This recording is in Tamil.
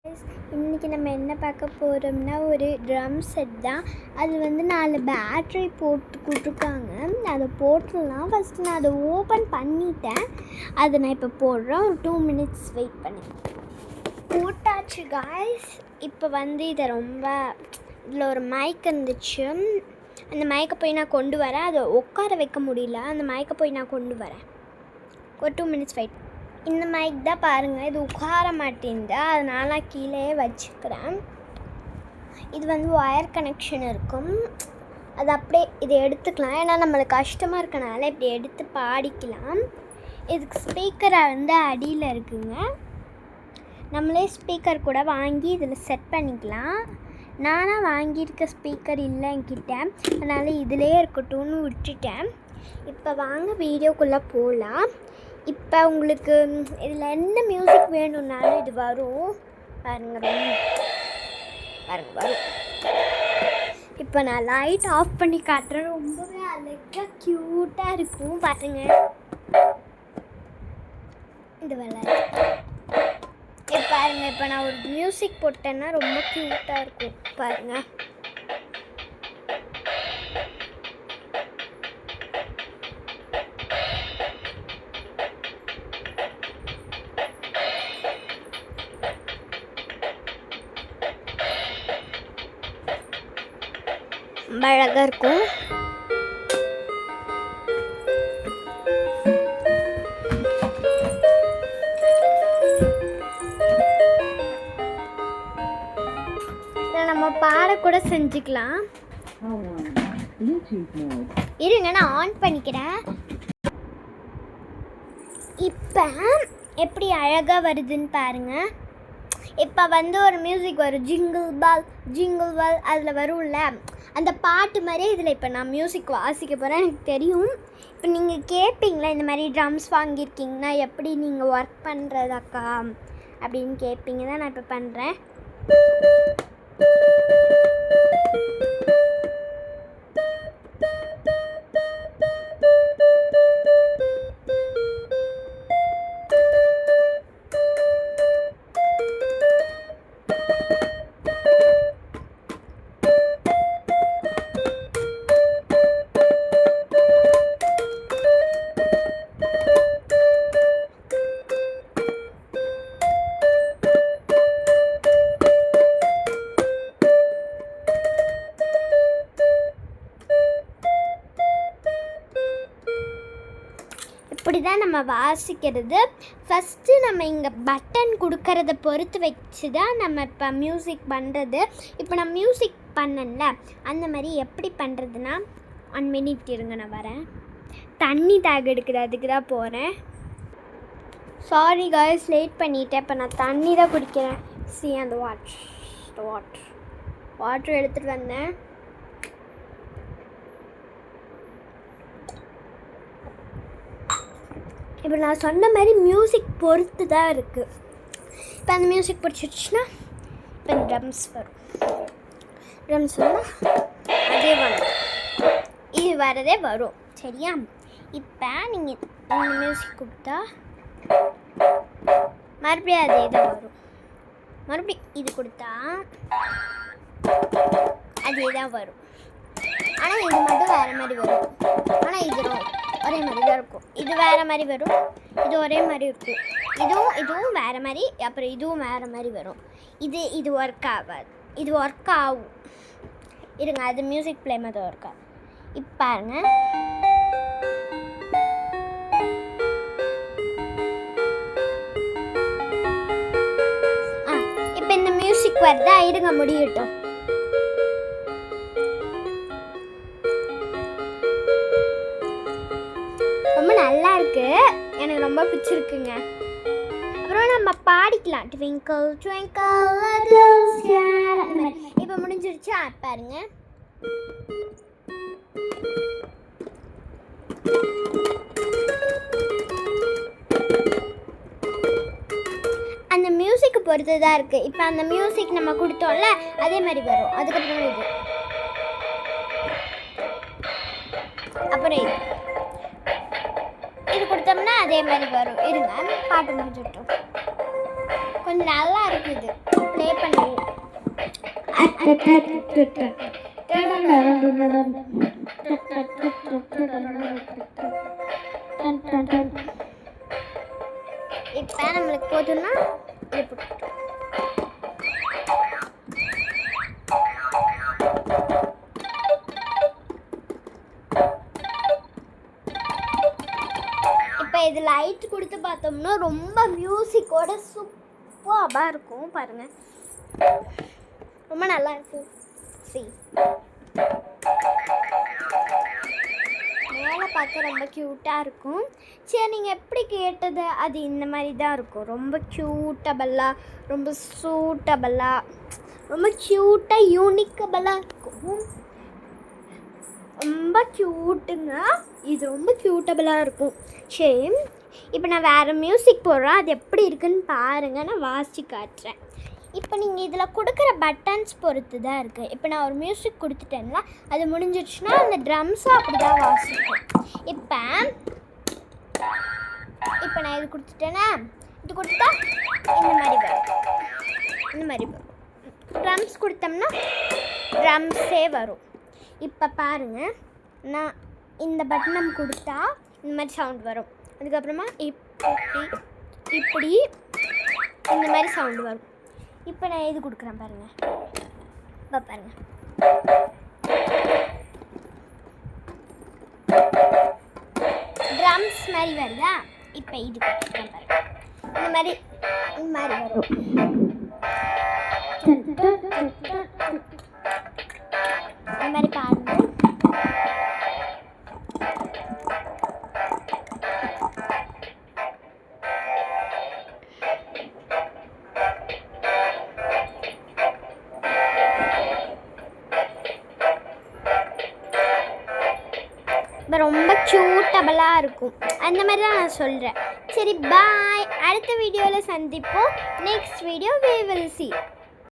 இன்றைக்கி நம்ம என்ன பார்க்க போகிறோம்னா ஒரு ட்ரம் செட் தான். அது வந்து 4 பேட்ரி போட்டு கொடுத்துருக்காங்க. அதை போட்டுடலாம். ஃபஸ்ட்டு நான் அதை ஓப்பன் பண்ணிட்டேன். அதை நான் இப்போ போடுறேன். ஒரு 2 minutes வெயிட் பண்ணி போட்டாச்சு காய்ஸ். இப்போ வந்து இதை இதில் ஒரு மைக் இருந்துச்சு. அந்த மைக்கை போய் நான் கொண்டு வரேன். அதை உட்கார வைக்க முடியல. அந்த மைக்கை போய் நான் கொண்டு வரேன். ஒரு 2 minutes வெயிட். இந்த மைக் தான் பாருங்கள், இது உட்கார மாட்டேங்குது. அதனால் நான் கீழே வச்சுக்கிறேன். இது வந்து ஒயர் கனெக்ஷன் இருக்கும். அது அப்படியே இதை எடுத்துக்கலாம். ஏன்னா நம்மளுக்கு கஷ்டமாக இருக்கனால இப்படி எடுத்து பாடிக்கலாம். இதுக்கு ஸ்பீக்கரை வந்து அடியில் இருக்குங்க. நம்மளே ஸ்பீக்கர் கூட வாங்கி இதில் செட் பண்ணிக்கலாம். நானாக வாங்கியிருக்க ஸ்பீக்கர் இல்லை என்கிட்ட, அதனால் இதிலே இருக்கட்டும்னு விட்டுட்டேன். இப்போ வாங்க வீடியோக்குள்ளே போகலாம். இப்போ உங்களுக்கு இதில் என்ன மியூசிக் வேணும்னாலும் இது வரும். பாருங்கள் வரும். இப்போ நான் லைட் ஆஃப் பண்ணி காட்டுறேன். ரொம்பவே அழகாக க்யூட்டாக இருக்கும். பாருங்கள் இது பாருங்கள். இப்போ நான் ஒரு மியூசிக் போட்டேன்னா ரொம்ப க்யூட்டாக இருக்கும். பாருங்கள் அழகாக இருக்கும். நம்ம பாடக்கூட செஞ்சுக்கலாம். இருங்க நான் ஆன் பண்ணிக்கிறேன். இப்போ எப்படி அழகாக வருதுன்னு பாருங்கள். இப்போ வந்து ஒரு மியூசிக் வரும், ஜிங்கிள் பால் அதில் வரும்ல, அந்த பாட்டு மாதிரியே இதில் இப்போ நான் மியூசிக் வாசிக்க போகிறேன். எனக்கு தெரியும். இப்போ நீங்கள் கேட்பீங்களா, இந்த மாதிரி ட்ரம்ஸ் வாங்கியிருக்கீங்கன்னா எப்படி நீங்கள் ஒர்க் பண்ணுறதாக்கா அப்படின்னு கேட்பீங்க தான் நான் இப்போ பண்ணுறேன். இப்படி தான் நம்ம வாசிக்கிறது. ஃபஸ்ட்டு நம்ம இங்கே பட்டன் கொடுக்கறத பொறுத்து வச்சு தான் நம்ம இப்போ மியூசிக் பண்ணுறது. இப்போ நான் மியூசிக் பண்ணல, அந்த மாதிரி எப்படி பண்ணுறதுன்னா 1 minute இருங்க, நான் வரேன். தண்ணி தாக எடுக்குது, அதுக்கு தான் போகிறேன். சாரி காய்ஸ், லேட் பண்ணிட்டேன். இப்போ நான் தண்ணி தான் குடிக்கிறேன். அந்த வாட்டர் எடுத்துகிட்டு வந்தேன். இப்போ நான் சொன்ன மாதிரி மியூசிக் பொறுத்து தான் இருக்குது. இப்போ அந்த மியூசிக் பிடிச்சிருச்சுன்னா இப்போ ட்ரம்ஸ் வரும். ட்ரம்ஸ் வந்தால் அதே வரும், இது வரதே வரும். சரியா? இப்போ நீங்கள் இந்த மியூசிக் கொடுத்தா மறுபடியும் அதே தான் வரும். மறுபடியும் இது கொடுத்தா அதே தான் வரும். ஆனால் இது மட்டும் வேறு மாதிரி வரும். ஆனால் இது ஒரே மாதிரி தான் இருக்கும். இது வேறு மாதிரி வரும், இது ஒரே மாதிரி இருக்கும். இதுவும் வேறு மாதிரி, அப்புறம் இதுவும் வேறு மாதிரி வரும். இது ஒர்க் ஆகாது, இது ஒர்க் ஆகும். இருங்க, அது மியூசிக் ப்ளே மாதிரி ஒர்க் ஆகும். இப்போ பாருங்க, இப்போ இந்த மியூசிக் வருதா? இருங்க முடியட்டும். ரொம்ப நல்லா இருக்கு, எனக்கு ரொம்ப பிடிச்சிருக்குங்க. அப்புறம் நம்ம பாடிக்கலாம். Twinkle twinkle little star. இப்போ முடிஞ்சிருச்சு. பாருங்க, அந்த மியூசிக் பொறுத்து தான் இருக்குது. இப்போ அந்த மியூசிக் நம்ம கொடுத்தோம்ல, அதே மாதிரி வரும். அதுக்கப்புறம் அப்புறம் இது கொடுத்தோம்னா அதே மாதிரி வரும். இருங்க பாட்டு முடிஞ்சிட்டோம். கொஞ்சம் நல்லா இருக்குது. ப்ளே இப்போ நம்மளுக்கு போதும்னா இது போட்டு இப்போ இது லைட் கொடுத்து பார்த்தோம்னா ரொம்ப மியூசிக்கோட சூப்பராக இருக்கும் பாருங்கள், ரொம்ப நல்லா இருக்கும். மேலே பார்க்க ரொம்ப க்யூட்டாக இருக்கும். சரி, நீங்கள் எப்படி கேட்டது அது இந்த மாதிரி தான் இருக்கும். ரொம்ப க்யூட்டபுளாக, ரொம்ப சூட்டபுளாக, ரொம்ப க்யூட்டாக யூனிக்கபுளாக இருக்கும். ரொம்ப க்யூட்டுங்க, இது ரொம்ப க்யூட்டபுளாக இருக்கும். சரி, இப்போ நான் வேறு மியூசிக் போடுறேன், அது எப்படி இருக்குன்னு பாருங்கள், நான் வாசித்து காட்டுறேன். இப்போ நீங்கள் இதில் கொடுக்குற பட்டன்ஸ் பொறுத்து தான் இருக்குது. இப்போ நான் ஒரு மியூசிக் கொடுத்துட்டேன்னா அது முடிஞ்சிடுச்சுன்னா அந்த ட்ரம்ஸும் அப்படி தான் வாசிக்கும். இப்போ நான் இது கொடுத்துட்டேன்னா இது கொடுத்தா இந்த மாதிரி வரும். ட்ரம்ஸ் கொடுத்தோம்னா ட்ரம்ஸே வரும். இப்போ பாருங்கள், நான் இந்த பட்டனம் கொடுத்தா இந்த மாதிரி சவுண்ட் வரும். அதுக்கப்புறமா இப்படி இந்த மாதிரி சவுண்டு வரும். இப்போ நான் இது கொடுக்குறேன் பாருங்கள். இப்போ பாருங்கள், ட்ரம்ஸ் மாதிரி வருதா? இப்போ இது கொடுக்குறேன் பாருங்கள், இந்த மாதிரி வரும். இந்த மாதிரி பாருங்கள். ரொம்ப க்யூட்டபுளாக இருக்கும். அந்த மாதிரி தான் நான் சொல்கிறேன். சரி, பாய். அடுத்த வீடியோவில் சந்திப்போம். Next video we will see.